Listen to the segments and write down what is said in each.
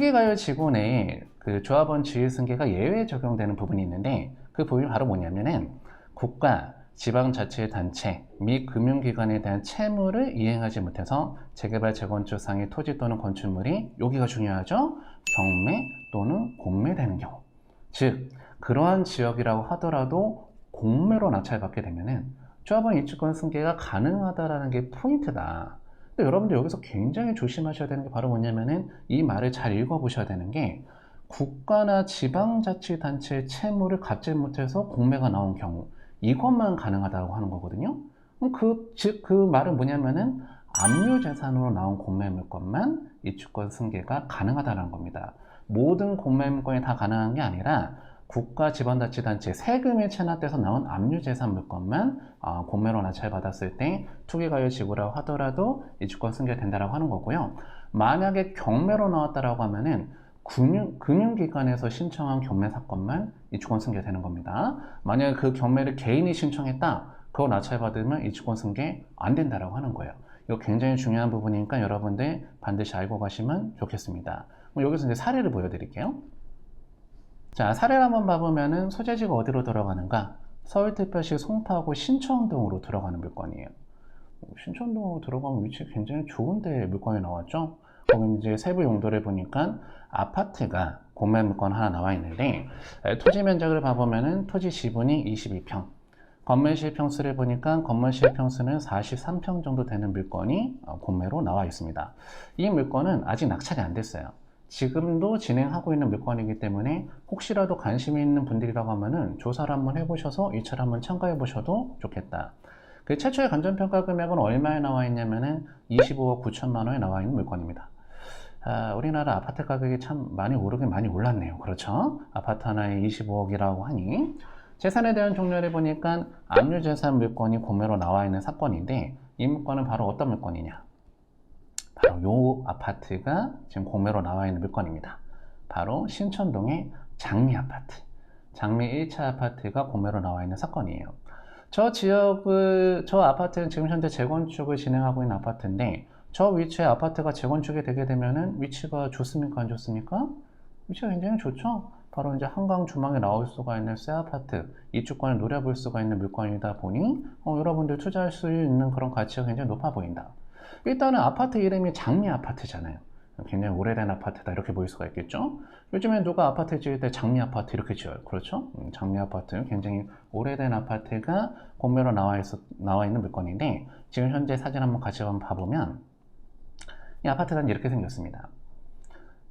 투기가율 지구 내에 그 조합원 지위 승계가 예외 적용되는 부분이 있는데 그 부분이 바로 뭐냐면은 국가, 지방자치단체 및 금융기관에 대한 채무를 이행하지 못해서 재개발, 재건축 상의 토지 또는 건축물이 여기가 중요하죠. 경매 또는 공매되는 경우. 즉 그러한 지역이라고 하더라도 공매로 낙찰받게 되면은 조합원 입주권 승계가 가능하다라는 게 포인트다. 근데 여러분들 여기서 굉장히 조심하셔야 되는 게 바로 뭐냐면은 이 말을 잘 읽어보셔야 되는 게 국가나 지방자치단체의 채무를 갚지 못해서 공매가 나온 경우 이것만 가능하다고 하는 거거든요. 즉 그 말은 뭐냐면은 압류재산으로 나온 공매물권만 입주권 승계가 가능하다는 겁니다. 모든 공매물권이 다 가능한 게 아니라 국가, 지방자치단체 세금이 체납돼서 나온 압류재산 물건만 공매로 낙찰받았을 때 투기가율 지구라고 하더라도 입주권 승계된다라고 하는 거고요. 만약에 경매로 나왔다라고 하면은 금융기관에서 신청한 경매 사건만 입주권 승계되는 겁니다. 만약에 그 경매를 개인이 신청했다, 그거 낙찰받으면 입주권 승계 안 된다라고 하는 거예요. 이거 굉장히 중요한 부분이니까 여러분들 반드시 알고 가시면 좋겠습니다. 여기서 이제 사례를 보여드릴게요. 자, 사례를 한번 봐보면은 소재지가 어디로 들어가는가? 서울특별시 송파구 신천동으로 들어가는 물건이에요. 신천동으로 들어가면 위치 굉장히 좋은데 물건이 나왔죠? 거기 이제 세부 용도를 보니까 아파트가 공매 물건 하나 나와 있는데 토지 면적을 봐보면은 토지 지분이 22평, 건물실 평수를 보니까 건물실 평수는 43평 정도 되는 물건이 공매로 나와 있습니다. 이 물건은 아직 낙찰이 안 됐어요. 지금도 진행하고 있는 물건이기 때문에 혹시라도 관심이 있는 분들이라고 하면은 조사를 한번 해보셔서 이 차를 한번 참가해 보셔도 좋겠다. 그 최초의 감정평가 금액은 얼마에 나와 있냐면은 25억 9천만 원에 나와 있는 물건입니다. 우리나라 아파트 가격이 참 많이 오르긴 많이 올랐네요. 그렇죠? 아파트 하나에 25억이라고 하니 재산에 대한 종류를 보니까 압류재산 물건이 공매로 나와 있는 사건인데 이 물건은 바로 어떤 물건이냐? 바로 요 아파트가 지금 공매로 나와 있는 물건입니다. 바로 신천동의 장미 아파트, 장미 1차 아파트가 공매로 나와 있는 사건이에요. 저 아파트는 지금 현재 재건축을 진행하고 있는 아파트인데 저 위치에 아파트가 재건축이 되게 되면은 위치가 좋습니까? 안 좋습니까? 위치가 굉장히 좋죠? 바로 이제 한강 주망에 나올 수가 있는 새 아파트, 입주권을 노려볼 수가 있는 물건이다 보니 여러분들 투자할 수 있는 그런 가치가 굉장히 높아 보인다. 일단은 아파트 이름이 장미 아파트잖아요. 굉장히 오래된 아파트다 이렇게 보일 수가 있겠죠. 요즘에 누가 아파트 지을 때 장미 아파트 이렇게 지어요. 그렇죠? 장미 아파트, 굉장히 오래된 아파트가 공매로 나와 있는 물건인데 지금 현재 사진 한번 같이 한번 봐보면 이 아파트는 이렇게 생겼습니다.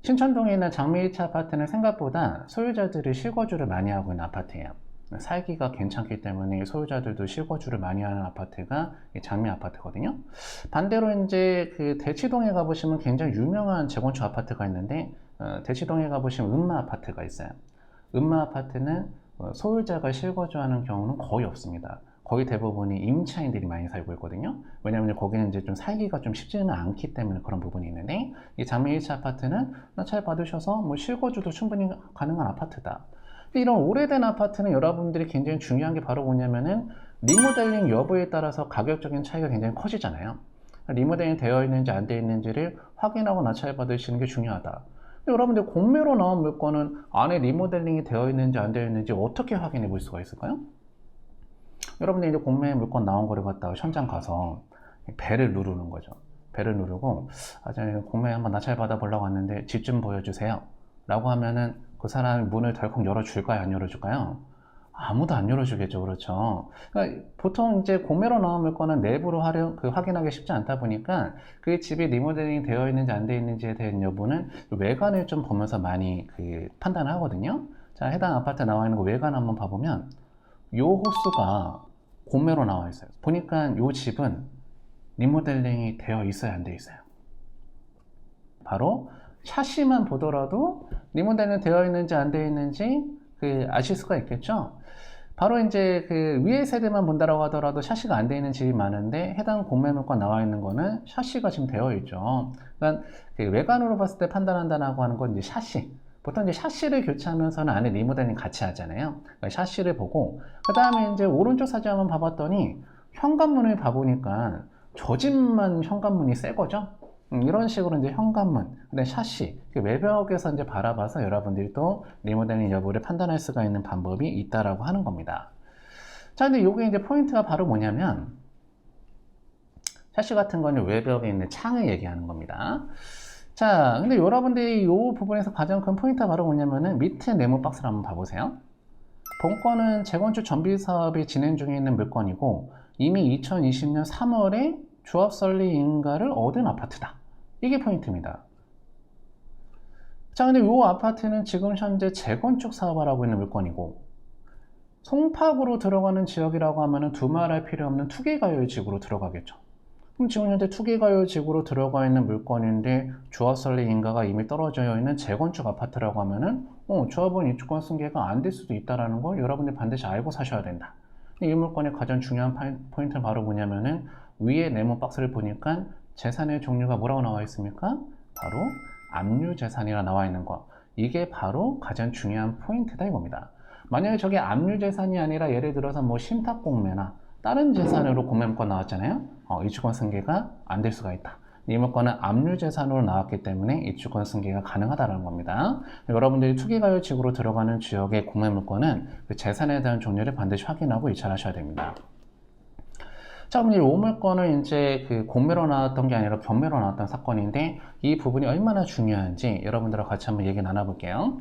신천동에 있는 장미 1차 아파트는 생각보다 소유자들이 실거주를 많이 하고 있는 아파트예요. 살기가 괜찮기 때문에 소유자들도 실거주를 많이 하는 아파트가 장미 아파트거든요. 반대로 이제 그 대치동에 가보시면 굉장히 유명한 재건축 아파트가 있는데 대치동에 가보시면 음마 아파트가 있어요. 음마 아파트는 소유자가 실거주하는 경우는 거의 없습니다. 거의 대부분이 임차인들이 많이 살고 있거든요. 왜냐하면 거기는 이제 좀 살기가 좀 쉽지는 않기 때문에 그런 부분이 있는데 이 장미 1차 아파트는 낙찰 받으셔서 뭐 실거주도 충분히 가능한 아파트다. 이런 오래된 아파트는 여러분들이 굉장히 중요한 게 바로 뭐냐면은 리모델링 여부에 따라서 가격적인 차이가 굉장히 커지잖아요. 리모델링 되어 있는지 안 되어 있는지를 확인하고 낙찰 받으시는 게 중요하다. 여러분들 공매로 나온 물건은 안에 리모델링이 되어 있는지 안 되어 있는지 어떻게 확인해 볼 수가 있을까요? 여러분들 이제 공매 물건 나온 거를 갖다가 현장 가서 배를 누르는 거죠. 배를 누르고 저희 공매 한번 낙찰 받아 보려고 왔는데 집 좀 보여주세요 라고 하면은 그 사람이 문을 덜컥 열어줄까요? 안 열어줄까요? 아무도 안 열어주겠죠. 그렇죠. 그러니까 보통 이제 공매로 나온 물건은 내부로 확인하기 쉽지 않다 보니까 그 집이 리모델링 되어 있는지 안 되어 있는지에 대한 여부는 외관을 좀 보면서 많이 판단을 하거든요. 자, 해당 아파트 나와 있는 거 외관 한번 봐보면 요 호수가 공매로 나와 있어요. 보니까 요 집은 리모델링이 되어 있어요, 안 되어 있어요? 바로 샤시만 보더라도 리모델링 되어 있는지 안 되어 있는지 아실 수가 있겠죠. 바로 이제 위에 세대만 본다라고 하더라도 샤시가 안 되어 있는 집이 많은데 해당 공매 물건 나와 있는 거는 샤시가 지금 되어 있죠. 그러니까 외관으로 봤을 때 판단한다라고 하는 건 이제 샤시. 보통 이제 샤시를 교체하면서는 안에 리모델링 같이 하잖아요. 그러니까 샤시를 보고 그 다음에 이제 오른쪽 사진 한번 봐봤더니 현관문을 봐보니까 저 집만 현관문이 새 거죠. 이런 식으로 이제 현관문, 근데 샤시, 외벽에서 이제 바라봐서 여러분들이 또 리모델링 여부를 판단할 수가 있는 방법이 있다라고 하는 겁니다. 자, 근데 요게 이제 포인트가 바로 뭐냐면, 샤시 같은 거는 외벽에 있는 창을 얘기하는 겁니다. 자, 근데 여러분들이 이 부분에서 가장 큰 포인트가 바로 뭐냐면은 밑에 네모 박스를 한번 봐보세요. 본건은 재건축 정비 사업이 진행 중에 있는 물건이고 이미 2020년 3월에 조합 설립 인가를 얻은 아파트다. 이게 포인트입니다. 자, 근데 이 아파트는 지금 현재 재건축 사업을 하고 있는 물건이고 송파구로 들어가는 지역이라고 하면은 두말할 필요 없는 투기가열 지구로 들어가겠죠. 그럼 지금 현재 투기가열 지구로 들어가 있는 물건인데 조합 설립 인가가 이미 떨어져 있는 재건축 아파트라고 하면은 조합원 입주권 승계가 안 될 수도 있다는 걸 여러분들 반드시 알고 사셔야 된다. 이 물건의 가장 중요한 포인트는 바로 뭐냐면은 위에 네모 박스를 보니까 재산의 종류가 뭐라고 나와 있습니까? 바로 압류재산이라 나와 있는 거. 이게 바로 가장 중요한 포인트다 이겁니다. 만약에 저게 압류재산이 아니라 예를 들어서 뭐 신탁공매나 다른 재산으로 공매물건 나왔잖아요. 입주권 승계가 안 될 수가 있다. 이 물건은 압류재산으로 나왔기 때문에 입주권 승계가 가능하다는 겁니다. 여러분들이 투기가열지구로 들어가는 지역의 공매물건은 그 재산에 대한 종류를 반드시 확인하고 입찰하셔야 됩니다. 자, 그럼 이 오물건은 이제 그 공매로 나왔던 게 아니라 경매로 나왔던 사건인데 이 부분이 얼마나 중요한지 여러분들과 같이 한번 얘기 나눠볼게요.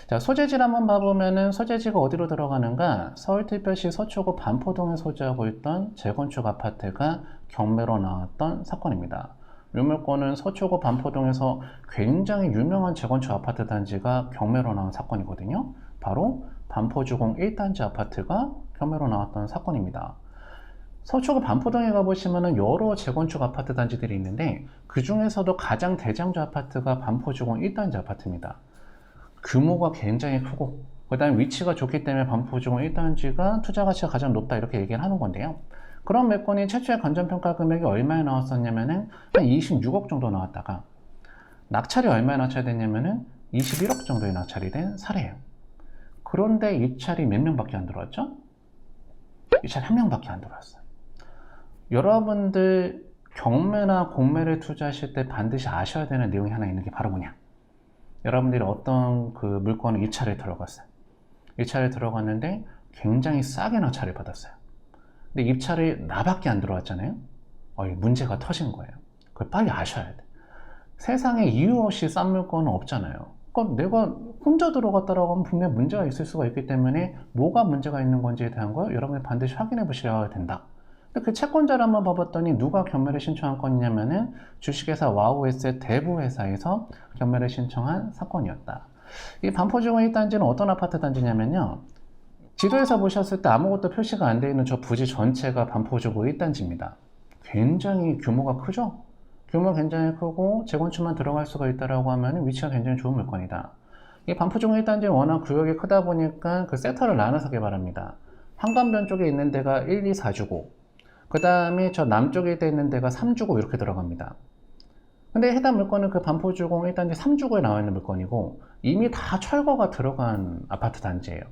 자, 소재지를 한번 봐보면은 소재지가 어디로 들어가는가? 서울특별시 서초구 반포동에 소재하고 있던 재건축 아파트가 경매로 나왔던 사건입니다. 이 물건은 서초구 반포동에서 굉장히 유명한 재건축 아파트 단지가 경매로 나온 사건이거든요. 바로 반포주공 1단지 아파트가 경매로 나왔던 사건입니다. 서초구 반포동에 가보시면 여러 재건축 아파트 단지들이 있는데 그 중에서도 가장 대장주 아파트가 반포주공 1단지 아파트입니다. 규모가 굉장히 크고 그 다음에 위치가 좋기 때문에 반포주공 1단지가 투자 가치가 가장 높다 이렇게 얘기를 하는 건데요. 그런 물건이 최초의 관전평가 금액이 얼마에 나왔었냐면은 한 26억 정도 나왔다가 낙찰이 얼마에 낙찰됐냐면은 21억 정도에 낙찰이 된 사례예요. 그런데 입찰이 몇 명밖에 안 들어왔죠? 입찰 한 명밖에 안 들어왔어요. 여러분들 경매나 공매를 투자하실 때 반드시 아셔야 되는 내용이 하나 있는 게 바로 뭐냐? 여러분들이 어떤 그 물건을 입찰에 들어갔어요. 입찰에 들어갔는데 굉장히 싸게 낙찰을 받았어요. 근데 입찰이 나밖에 안 들어왔잖아요. 문제가 터진 거예요. 그걸 빨리 아셔야 돼. 세상에 이유 없이 싼 물건은 없잖아요. 그러니까 내가 혼자 들어갔다라고 하면 분명 문제가 있을 수가 있기 때문에 뭐가 문제가 있는 건지에 대한 걸 여러분이 반드시 확인해 보셔야 된다. 그 채권자를 한번 봐봤더니 누가 경매를 신청한 건이냐면은 주식회사 와우에셋 대부회사에서 경매를 신청한 사건이었다. 이 반포주공 1단지는 어떤 아파트 단지냐면요. 지도에서 보셨을 때 아무것도 표시가 안 되어 있는 저 부지 전체가 반포주공 1단지입니다. 굉장히 규모가 크죠? 규모가 굉장히 크고 재건축만 들어갈 수가 있다라고 하면 위치가 굉장히 좋은 물건이다. 이 반포주공 1단지는 워낙 구역이 크다 보니까 그 섹터를 나눠서 개발합니다. 한강변 쪽에 있는 데가 1, 2, 4주고 그 다음에 저 남쪽에 있는 데가 3주고 이렇게 들어갑니다. 근데 해당 물건은 그 반포주공 1단지 3주고에 나와 있는 물건이고 이미 다 철거가 들어간 아파트 단지예요.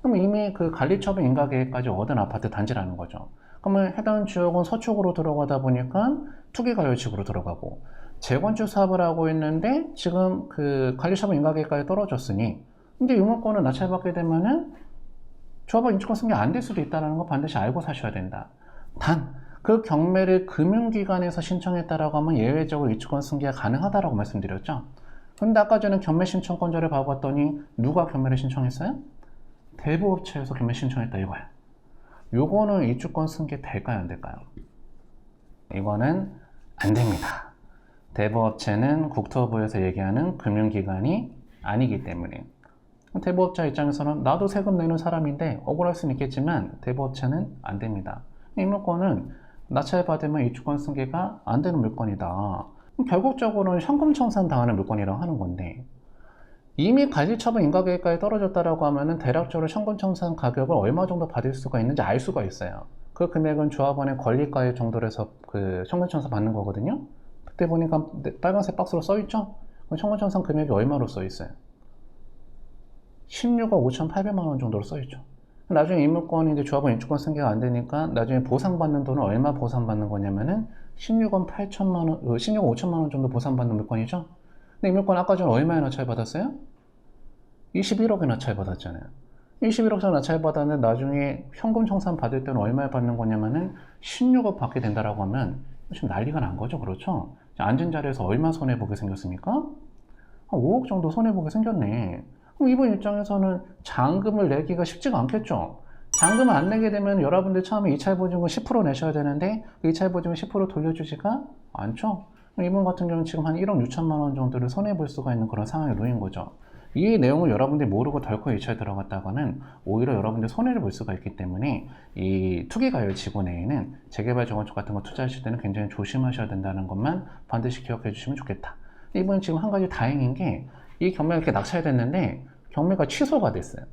그럼 이미 그 관리처분 인가계획까지 얻은 아파트 단지라는 거죠. 그러면 해당 지역은 서쪽으로 들어가다 보니까 투기가열지구로 들어가고 재건축 사업을 하고 있는데 지금 그 관리처분 인가계획까지 떨어졌으니 이제 이 물건을 낙찰받게 되면은 조합원 인주권 승계 안 될 수도 있다는 거 반드시 알고 사셔야 된다. 단, 그 경매를 금융기관에서 신청했다라고 하면 예외적으로 입주권 승계가 가능하다라고 말씀드렸죠. 근데 아까 전에 경매 신청권자를 봐봤더니 누가 경매를 신청했어요? 대부업체에서 경매 신청했다 이거야. 요거는 입주권 승계 될까요? 안 될까요? 이거는 안 됩니다. 대부업체는 국토부에서 얘기하는 금융기관이 아니기 때문에 대부업자 입장에서는 나도 세금 내는 사람인데 억울할 수는 있겠지만 대부업체는 안 됩니다. 이 물건은 낙찰 받으면 입주권 승계가 안 되는 물건이다. 결국적으로는 현금청산 당하는 물건이라고 하는 건데 이미 관리처분 인가계획까지 떨어졌다라고 하면은 대략적으로 현금청산 가격을 얼마 정도 받을 수가 있는지 알 수가 있어요. 그 금액은 조합원의 권리가액 정도로 해서 그 현금청산 받는 거거든요. 그때 보니까 빨간색 박스로 써있죠? 현금청산 금액이 얼마로 써있어요? 16억 5,800만 원 정도로 써있죠. 나중에 이 물건이 이제 조합원 입주권 승계가 안 되니까 나중에 보상받는 돈은 얼마 보상받는 거냐면은 16억 8천만 원, 16억 5천만 원 정도 보상받는 물건이죠. 근데 이 물건 아까 전에 얼마에 낙찰 받았어요? 21억에 낙찰 받았잖아요. 21억짜리 낙찰 받았는데 나중에 현금 청산 받을 때는 얼마에 받는 거냐면은 16억 받게 된다라고 하면 지금 난리가 난 거죠. 그렇죠? 앉은 자리에서 얼마 손해보게 생겼습니까? 한 5억 정도 손해보게 생겼네. 그럼 이분 입장에서는 잔금을 내기가 쉽지가 않겠죠. 잔금을 안 내게 되면 여러분들 처음에 이차의 보증금 10% 내셔야 되는데 그 이차의 보증금 10% 돌려주지가 않죠. 이분 같은 경우는 지금 한 1억 6천만 원 정도를 손해볼 수가 있는 그런 상황에 놓인 거죠. 이 내용을 여러분들이 모르고 덜컥 이차에 들어갔다가는 오히려 여러분들 손해를 볼 수가 있기 때문에 이 투기과열 지구 내에는 재개발 정원축 같은 거 투자하실 때는 굉장히 조심하셔야 된다는 것만 반드시 기억해 주시면 좋겠다. 이번 지금 한 가지 다행인 게 이 경매가 이렇게 낙찰이 됐는데 경매가 취소가 됐어요.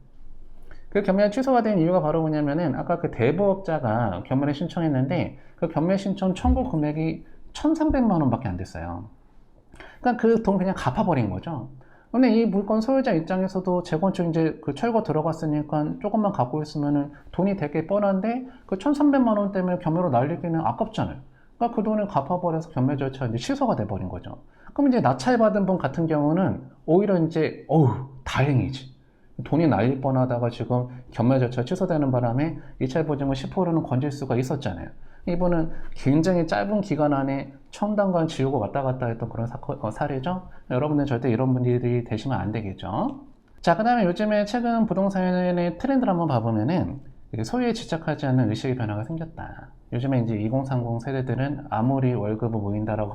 그 경매가 취소가 된 이유가 바로 뭐냐면은 아까 그 대부업자가 경매를 신청했는데 그 경매 신청 청구 금액이 1,300만 원밖에 안 됐어요. 그러니까 그 돈 그냥 갚아버린 거죠. 근데 이 물건 소유자 입장에서도 재건축 이제 그 철거 들어갔으니까 조금만 갖고 있으면은 돈이 되게 뻔한데 그 1,300만 원 때문에 경매로 날리기는 아깝잖아요. 그러니까 그 돈을 갚아버려서 경매 절차가 이제 취소가 돼버린 거죠. 그럼 이제 낙찰받은 분 같은 경우는 오히려 이제 다행이지. 돈이 날릴 뻔하다가 지금 경매 절차 취소되는 바람에 이차 보증금 10%는 건질 수가 있었잖아요. 이분은 굉장히 짧은 기간 안에 천당과 지옥을 왔다 갔다 했던 그런 사례죠. 여러분들 절대 이런 분들이 되시면 안 되겠죠. 자, 그 다음에 요즘에 최근 부동산의 트렌드를 한번 봐보면은 소유에 집착하지 않는 의식의 변화가 생겼다. 요즘에 이제 2030 세대들은 아무리 월급을 모은다고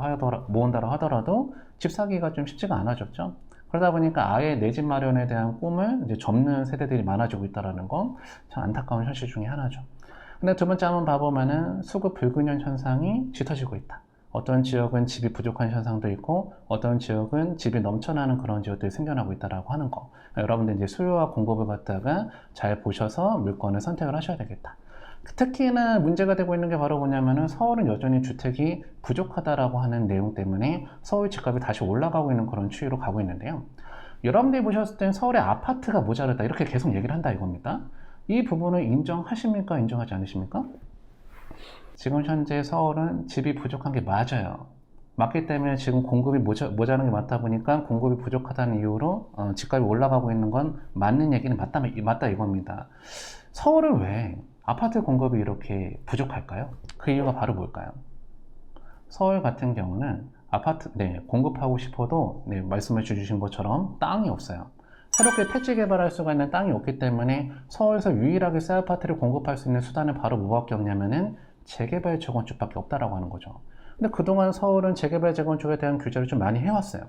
하더라도 집 사기가 좀 쉽지가 않아졌죠. 그러다 보니까 아예 내 집 마련에 대한 꿈을 이제 접는 세대들이 많아지고 있다는 건 참 안타까운 현실 중에 하나죠. 근데 두 번째 한번 봐보면은 수급 불균형 현상이 짙어지고 있다. 어떤 지역은 집이 부족한 현상도 있고 어떤 지역은 집이 넘쳐나는 그런 지역들이 생겨나고 있다라고 하는 거. 여러분들 이제 수요와 공급을 갖다가 잘 보셔서 물건을 선택을 하셔야 되겠다. 특히나 문제가 되고 있는 게 바로 뭐냐면은 서울은 여전히 주택이 부족하다라고 하는 내용 때문에 서울 집값이 다시 올라가고 있는 그런 추이로 가고 있는데요. 여러분들이 보셨을 땐 서울의 아파트가 모자르다 이렇게 계속 얘기를 한다 이겁니다. 이 부분을 인정하십니까? 인정하지 않으십니까? 지금 현재 서울은 집이 부족한 게 맞아요. 맞기 때문에 지금 공급이 모자란 게 맞다 보니까 공급이 부족하다는 이유로 집값이 올라가고 있는 건 맞는 얘기는 맞다 이겁니다. 서울은 왜 아파트 공급이 이렇게 부족할까요? 그 이유가 바로 뭘까요? 서울 같은 경우는 아파트 공급하고 싶어도 말씀해 주신 것처럼 땅이 없어요. 새롭게 택지 개발할 수가 있는 땅이 없기 때문에 서울에서 유일하게 새 아파트를 공급할 수 있는 수단은 바로 뭐밖에 없냐면은 재개발 재건축밖에 없다라고 하는 거죠. 근데 그동안 서울은 재개발 재건축에 대한 규제를 좀 많이 해왔어요.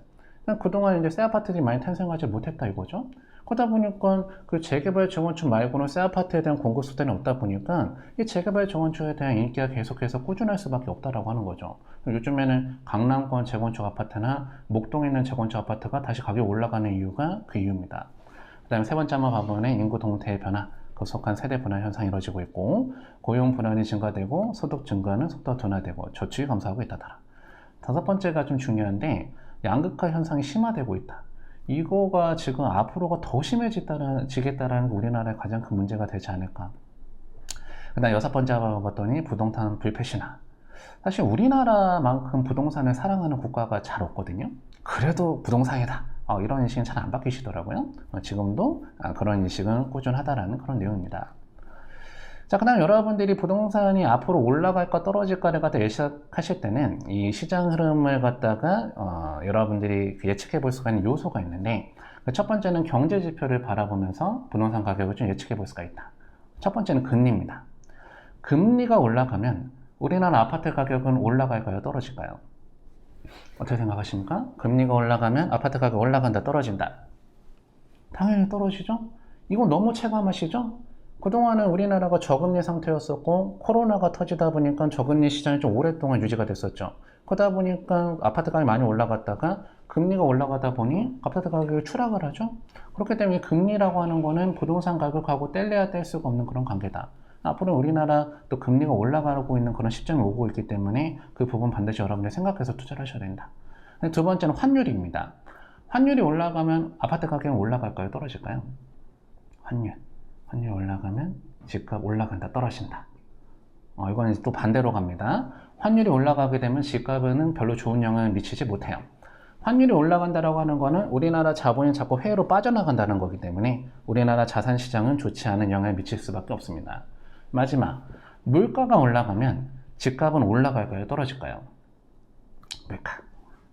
그동안 이제 새 아파트들이 많이 탄생하지 못했다 이거죠. 그러다 보니까 그 재개발 재건축 말고는 새 아파트에 대한 공급 수단이 없다 보니까 이 재개발 재건축에 대한 인기가 계속해서 꾸준할 수밖에 없다라고 하는 거죠. 요즘에는 강남권 재건축 아파트나 목동에 있는 재건축 아파트가 다시 가격이 올라가는 이유가 그 이유입니다. 그 다음에 세 번째 한번 가보면 인구 동태의 변화, 급속한 세대 분화 현상이 이루어지고 있고 고용 불안이 증가되고 소득 증가는 속도가 둔화되고 저축이 감소하고 있다더라. 다섯 번째가 좀 중요한데 양극화 현상이 심화되고 있다. 이거가 지금 앞으로가 더 심해지겠다라는 게 우리나라의 가장 큰 문제가 되지 않을까. 그 다음 여섯 번째 봤더니 부동산 불패신화. 사실 우리나라만큼 부동산을 사랑하는 국가가 잘 없거든요. 그래도 부동산이다. 이런 인식은 잘 안 바뀌시더라고요. 지금도 그런 인식은 꾸준하다라는 그런 내용입니다. 자, 그 다음 여러분들이 부동산이 앞으로 올라갈까 떨어질까를 갖다 예측하실 때는 이 시장 흐름을 갖다가 여러분들이 예측해 볼 수가 있는 요소가 있는데 첫 번째는 경제 지표를 바라보면서 부동산 가격을 좀 예측해 볼 수가 있다. 첫 번째는 금리입니다. 금리가 올라가면 우리나라 아파트 가격은 올라갈까요? 떨어질까요? 어떻게 생각하십니까? 금리가 올라가면 아파트 가격 올라간다, 떨어진다? 당연히 떨어지죠? 이거 너무 체감하시죠? 그동안은 우리나라가 저금리 상태였었고 코로나가 터지다 보니까 저금리 시장이 좀 오랫동안 유지가 됐었죠. 그러다 보니까 아파트 가격이 많이 올라갔다가 금리가 올라가다 보니 아파트 가격이 추락을 하죠. 그렇기 때문에 금리라고 하는 거는 부동산 가격하고 뗄래야 뗄 수가 없는 그런 관계다. 앞으로 우리나라 또 금리가 올라가고 있는 그런 시점이 오고 있기 때문에 그 부분 반드시 여러분들 생각해서 투자를 하셔야 된다. 두 번째는 환율입니다. 환율이 올라가면 아파트 가격은 올라갈까요? 떨어질까요? 환율이 올라가면 집값 올라간다, 떨어진다. 이거는 또 반대로 갑니다. 환율이 올라가게 되면 집값은 별로 좋은 영향을 미치지 못해요. 환율이 올라간다라고 하는 거는 우리나라 자본이 자꾸 해외로 빠져나간다는 거기 때문에 우리나라 자산 시장은 좋지 않은 영향을 미칠 수밖에 없습니다. 마지막, 물가가 올라가면 집값은 올라갈까요? 떨어질까요?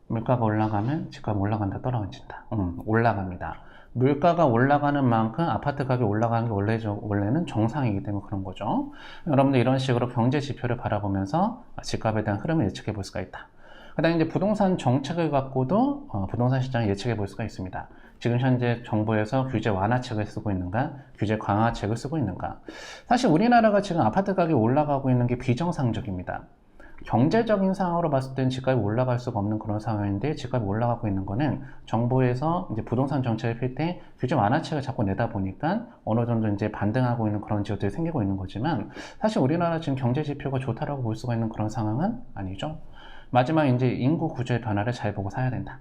물가가 올라가면 집값 올라간다, 떨어진다. 올라갑니다. 물가가 올라가는 만큼 아파트 가격이 올라가는 게 원래는 정상이기 때문에 그런 거죠. 여러분들 이런 식으로 경제 지표를 바라보면서 집값에 대한 흐름을 예측해 볼 수가 있다. 그 다음에 이제 부동산 정책을 갖고도 부동산 시장을 예측해 볼 수가 있습니다. 지금 현재 정부에서 규제 완화책을 쓰고 있는가, 규제 강화책을 쓰고 있는가. 사실 우리나라가 지금 아파트 가격이 올라가고 있는 게 비정상적입니다. 경제적인 상황으로 봤을 땐 집값이 올라갈 수가 없는 그런 상황인데 집값이 올라가고 있는 거는 정부에서 이제 부동산 정책을 필 때 규제 완화책을 자꾸 내다 보니까 어느 정도 이제 반등하고 있는 그런 지역들이 생기고 있는 거지만 사실 우리나라 지금 경제 지표가 좋다라고 볼 수가 있는 그런 상황은 아니죠. 마지막 이제 인구 구조의 변화를 잘 보고 사야 된다.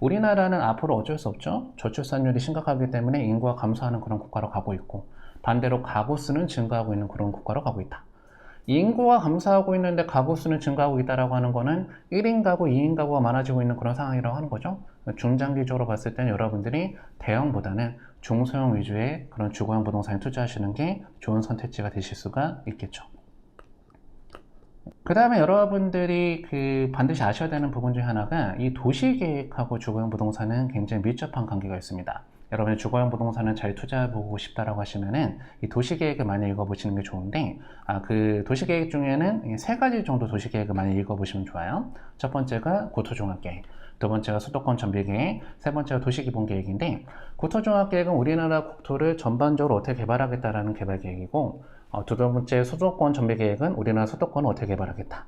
우리나라는 앞으로 어쩔 수 없죠. 저출산율이 심각하기 때문에 인구가 감소하는 그런 국가로 가고 있고 반대로 가구 수는 증가하고 있는 그런 국가로 가고 있다. 인구가 감소하고 있는데 가구 수는 증가하고 있다라고 하는 거는 1인 가구, 2인 가구가 많아지고 있는 그런 상황이라고 하는 거죠. 중장기적으로 봤을 때는 여러분들이 대형보다는 중소형 위주의 그런 주거형 부동산에 투자하시는 게 좋은 선택지가 되실 수가 있겠죠. 그 다음에 여러분들이 반드시 아셔야 되는 부분 중 하나가 이 도시계획하고 주거형 부동산은 굉장히 밀접한 관계가 있습니다. 여러분이 주거형 부동산을 잘 투자해보고 싶다라고 하시면은 이 도시계획을 많이 읽어보시는 게 좋은데 그 도시계획 중에는 세 가지 정도 도시계획을 많이 읽어보시면 좋아요. 첫 번째가 구토종합계획, 두 번째가 수도권 전비계획, 세 번째가 도시기본계획인데 구토종합계획은 우리나라 국토를 전반적으로 어떻게 개발하겠다라는 개발계획이고 두 번째 수도권 전비계획은 우리나라 수도권을 어떻게 개발하겠다.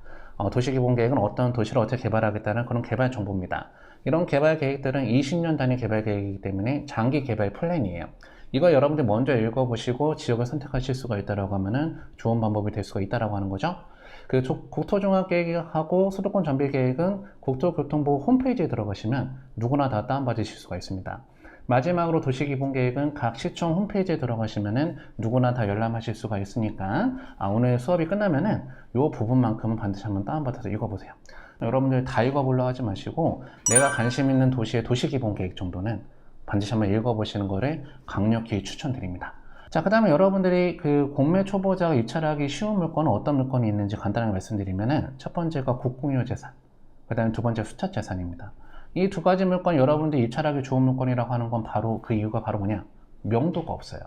도시기본계획은 어떤 도시를 어떻게 개발하겠다는 그런 개발 정보입니다. 이런 개발 계획들은 20년 단위 개발 계획이기 때문에 장기 개발 플랜이에요. 이거 여러분들 먼저 읽어보시고 지역을 선택하실 수가 있다라고 하면은 좋은 방법이 될 수가 있다라고 하는 거죠. 그 국토종합계획하고 수도권 전비계획은 국토교통부 홈페이지에 들어가시면 누구나 다 다운받으실 수가 있습니다. 마지막으로 도시기본계획은 각 시청 홈페이지에 들어가시면은 누구나 다 열람하실 수가 있으니까 오늘 수업이 끝나면은 이 부분만큼은 반드시 한번 다운받아서 읽어보세요. 여러분들 다 읽어보려고 하지 마시고 내가 관심 있는 도시의 도시기본계획 정도는 반드시 한번 읽어보시는 거를 강력히 추천드립니다. 자, 그 다음에 여러분들이 공매 초보자가 입찰하기 쉬운 물건은 어떤 물건이 있는지 간단하게 말씀드리면은 첫 번째가 국공유 재산, 그 다음에 두 번째 수차 재산입니다. 이 두 가지 물건 여러분들이 입찰하기 좋은 물건이라고 하는 건 바로 그 이유가 바로 뭐냐? 명도가 없어요.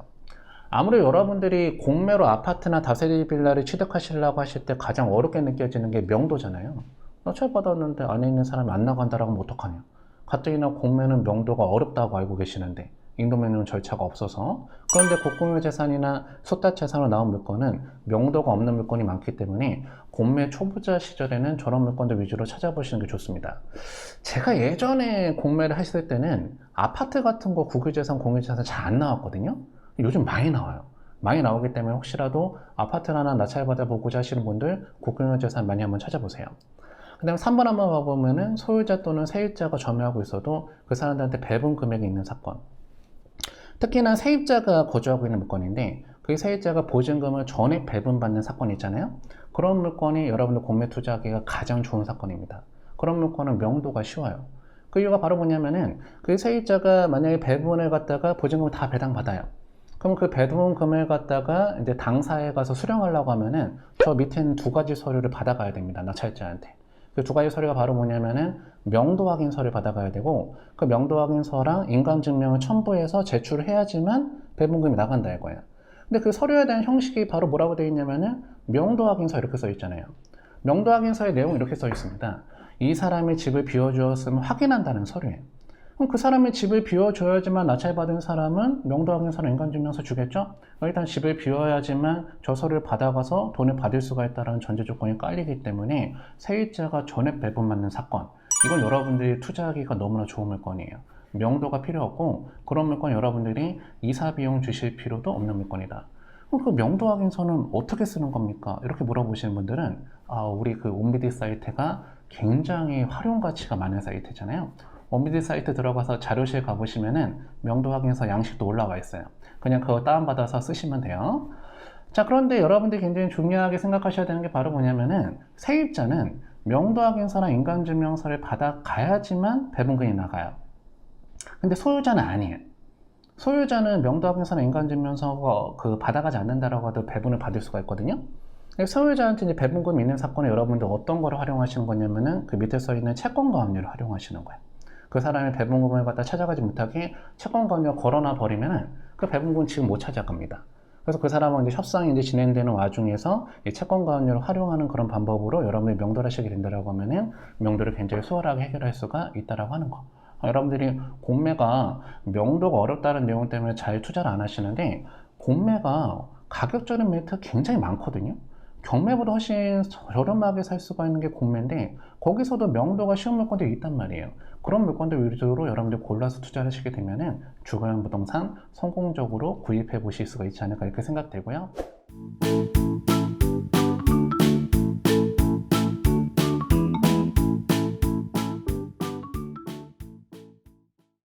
아무리 여러분들이 공매로 아파트나 다세대 빌라를 취득하시려고 하실 때 가장 어렵게 느껴지는 게 명도잖아요. 낙찰 받았는데 안에 있는 사람이 안 나간다라고 하면 어떡하냐? 가뜩이나 공매는 명도가 어렵다고 알고 계시는데 인도명령 절차가 없어서. 그런데 국공유 재산이나 수타 재산으로 나온 물건은 명도가 없는 물건이 많기 때문에 공매 초보자 시절에는 저런 물건들 위주로 찾아보시는 게 좋습니다. 제가 예전에 공매를 했을 때는 아파트 같은 거 국유재산, 공유재산 잘 안 나왔거든요. 요즘 많이 나와요. 많이 나오기 때문에 혹시라도 아파트를 하나 낙찰받아 보고자 하시는 분들 국공유 재산 많이 한번 찾아보세요. 그 다음에 3번 한번 봐보면은 소유자 또는 세입자가 점유하고 있어도 그 사람들한테 배분 금액이 있는 사건. 특히나 세입자가 거주하고 있는 물건인데 그 세입자가 보증금을 전액 배분받는 사건이 있잖아요. 그런 물건이 여러분들 공매 투자하기가 가장 좋은 사건입니다. 그런 물건은 명도가 쉬워요. 그 이유가 바로 뭐냐면은 그 세입자가 만약에 배분을 갖다가 보증금을 다 배당받아요. 그럼 그 배분금을 갖다가 이제 당사에 가서 수령하려고 하면은 저 밑에 있는 두 가지 서류를 받아가야 됩니다. 낙찰자한테. 그 두 가지 서류가 바로 뭐냐면은 명도 확인서를 받아가야 되고 그 명도 확인서랑 인감증명을 첨부해서 제출을 해야지만 배분금이 나간다 이거예요. 근데 그 서류에 대한 형식이 바로 뭐라고 되어 있냐면은 명도 확인서 이렇게 써 있잖아요. 명도 확인서의 내용이 이렇게 써 있습니다. 이 사람이 집을 비워주었음을 확인한다는 서류예요. 그럼 그 사람이 집을 비워줘야지만 낙찰받은 사람은 명도 확인서나 인감증명서 주겠죠? 일단 집을 비워야지만 저 서류를 받아가서 돈을 받을 수가 있다는 전제 조건이 깔리기 때문에 세입자가 전액 배분받는 사건, 이건 여러분들이 투자하기가 너무나 좋은 물건이에요. 명도가 필요 없고 그런 물건 여러분들이 이사 비용 주실 필요도 없는 물건이다. 그럼 그 명도 확인서는 어떻게 쓰는 겁니까? 이렇게 물어보시는 분들은 우리 그 온비디 사이트가 굉장히 활용 가치가 많은 사이트잖아요. 온비디 사이트 들어가서 자료실 가보시면은 명도 확인서 양식도 올라와 있어요. 그냥 그거 다운받아서 쓰시면 돼요. 자, 그런데 여러분들이 굉장히 중요하게 생각하셔야 되는 게 바로 뭐냐면은 세입자는 명도확인서나 인감증명서를 받아가야지만 배분금이 나가요. 근데 소유자는 아니에요. 소유자는 명도확인서나 인감증명서 받아가지 않는다라고 하도 배분을 받을 수가 있거든요. 소유자한테 이제 배분금이 있는 사건에 여러분들 어떤 거를 활용하시는 거냐면은 그 밑에 써 있는 채권가압류를 활용하시는 거예요. 그 사람이 배분금을 갖다 찾아가지 못하게 채권가압류를 걸어놔 버리면은 그 배분금 지금 못 찾아갑니다. 그래서 그 사람은 이제 협상이 이제 진행되는 와중에서 이 채권가압류를 활용하는 그런 방법으로 여러분들이 명도를 하시게 된다라고 하면은 명도를 굉장히 수월하게 해결할 수가 있다라고 하는 거. 여러분들이 공매가 명도가 어렵다는 내용 때문에 잘 투자를 안 하시는데 공매가 가격적인 메리트가 굉장히 많거든요. 경매보다 훨씬 저렴하게 살 수가 있는 게 공매인데 거기서도 명도가 쉬운 물건들이 있단 말이에요. 그런 물건들 위주로 여러분들 골라서 투자를 하시게 되면은 주거용 부동산 성공적으로 구입해 보실 수가 있지 않을까 이렇게 생각되고요.